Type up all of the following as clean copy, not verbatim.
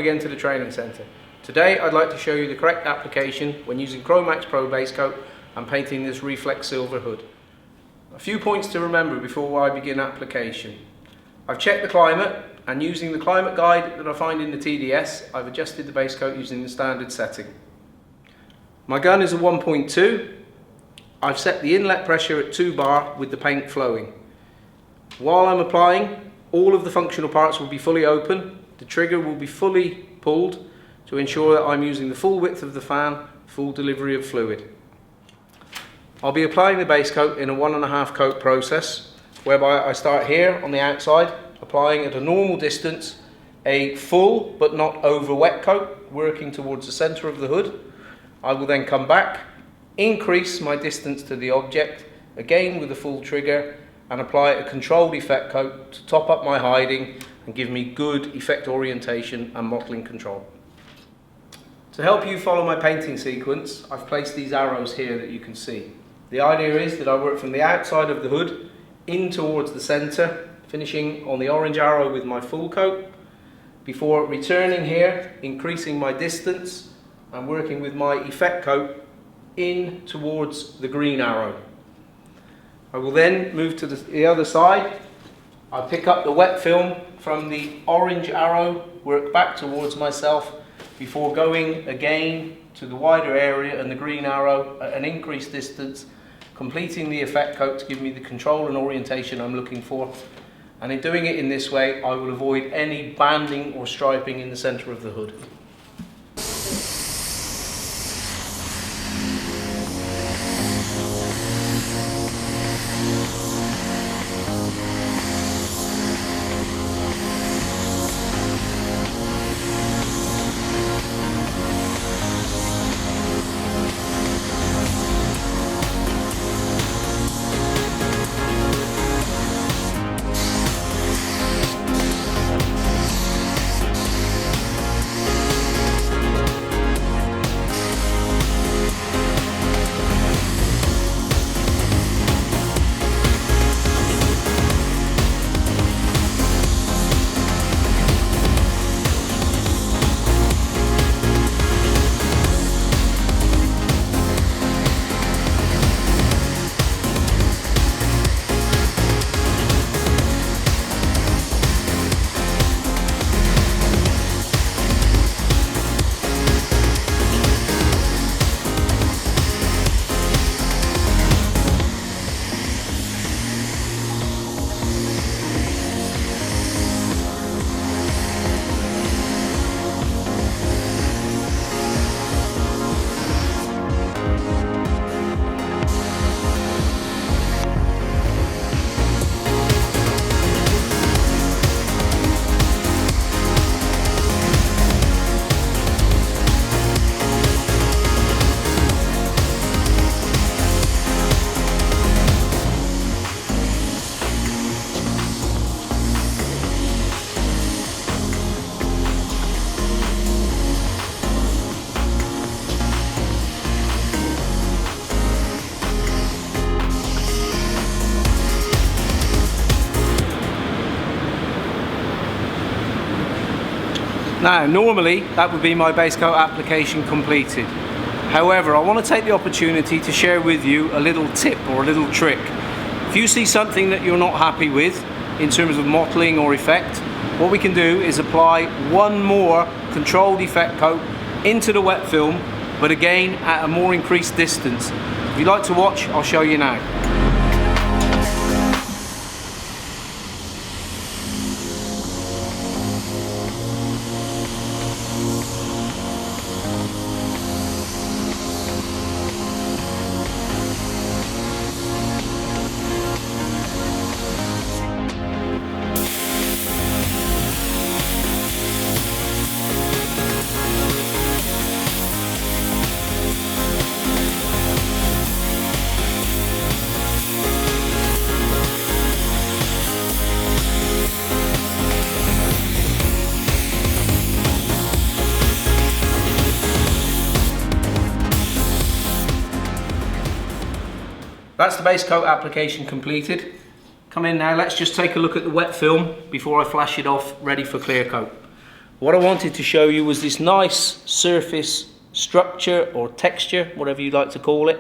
again to the training centre. Today I'd like to show you the correct application when using Chromax Pro base coat and painting this reflex silver hood. A few points to remember before I begin application. I've checked the climate, and using the climate guide that I find in the TDS, I've adjusted the base coat using the standard setting. My gun is a 1.2. I've set the inlet pressure at 2 bar with the paint flowing. While I'm applying, all of the functional parts will be fully open. The trigger will be fully pulled to ensure that I'm using the full width of the fan, full delivery of fluid. I'll be applying the base coat in a 1.5 coat process, whereby I start here on the outside, applying at a normal distance a full but not over wet coat, working towards the centre of the hood. I will then come back, increase my distance to the object, again with a full trigger, and apply a controlled effect coat to top up my hiding and give me good effect orientation and mottling control. To help you follow my painting sequence, I've placed these arrows here that you can see. The idea is that I work from the outside of the hood in towards the centre, finishing on the orange arrow with my full coat, before returning here, increasing my distance and working with my effect coat in towards the green arrow. I will then move to the other side. I pick up the wet film from the orange arrow, work back towards myself before going again to the wider area and the green arrow at an increased distance, completing the effect coat to give me the control and orientation I'm looking for. And in doing it in this way, I will avoid any banding or striping in the centre of the hood. Now, normally that would be my base coat application completed. However, I want to take the opportunity to share with you a little tip or a little trick. If you see something that you're not happy with in terms of mottling or effect, what we can do is apply one more controlled effect coat into the wet film, but again at a more increased distance. If you'd like to watch, I'll show you now. That's the base coat application completed. Come in now, let's just take a look at the wet film before I flash it off ready for clear coat. What I wanted to show you was this nice surface structure or texture, whatever you like to call it,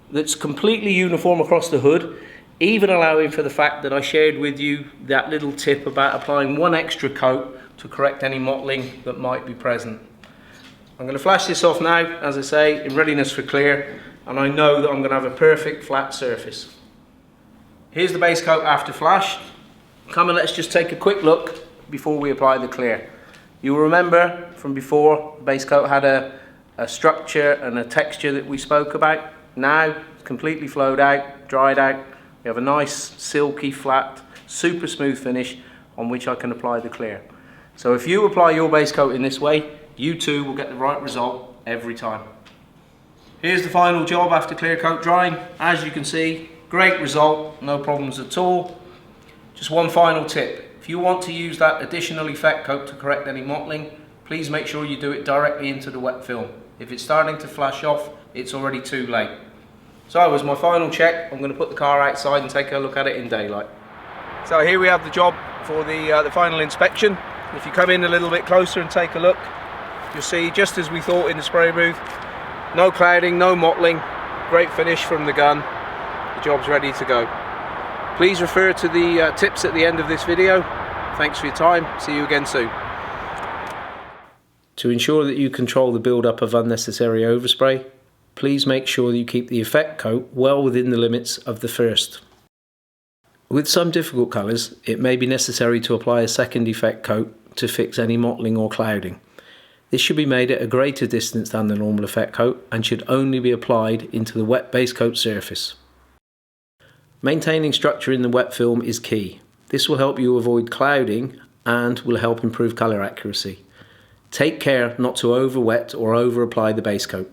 that's completely uniform across the hood, even allowing for the fact that I shared with you that little tip about applying one extra coat to correct any mottling that might be present. I'm going to flash this off now, as I say, in readiness for clear, and I know that I'm going to have a perfect flat surface. Here's the base coat after flash. Come and let's just take a quick look before we apply the clear. You'll remember from before, the base coat had a structure and a texture that we spoke about. Now, it's completely flowed out, dried out. We have a nice, silky, flat, super smooth finish on which I can apply the clear. So if you apply your base coat in this way, you too will get the right result every time. Here's the final job after clear coat drying. As you can see, great result, no problems at all. Just one final tip. If you want to use that additional effect coat to correct any mottling, please make sure you do it directly into the wet film. If it's starting to flash off, it's already too late. So as my final check, I'm going to put the car outside and take a look at it in daylight. So here we have the job for the final inspection. If you come in a little bit closer and take a look, you'll see just as we thought in the spray booth, no clouding, no mottling, great finish from the gun. The job's ready to go. Please refer to the tips at the end of this video. Thanks for your time. See you again soon. To ensure that you control the build-up of unnecessary overspray, please make sure that you keep the effect coat well within the limits of the first. With some difficult colours, it may be necessary to apply a second effect coat to fix any mottling or clouding. This should be made at a greater distance than the normal effect coat and should only be applied into the wet base coat surface. Maintaining structure in the wet film is key. This will help you avoid clouding and will help improve colour accuracy. Take care not to over wet or over apply the base coat.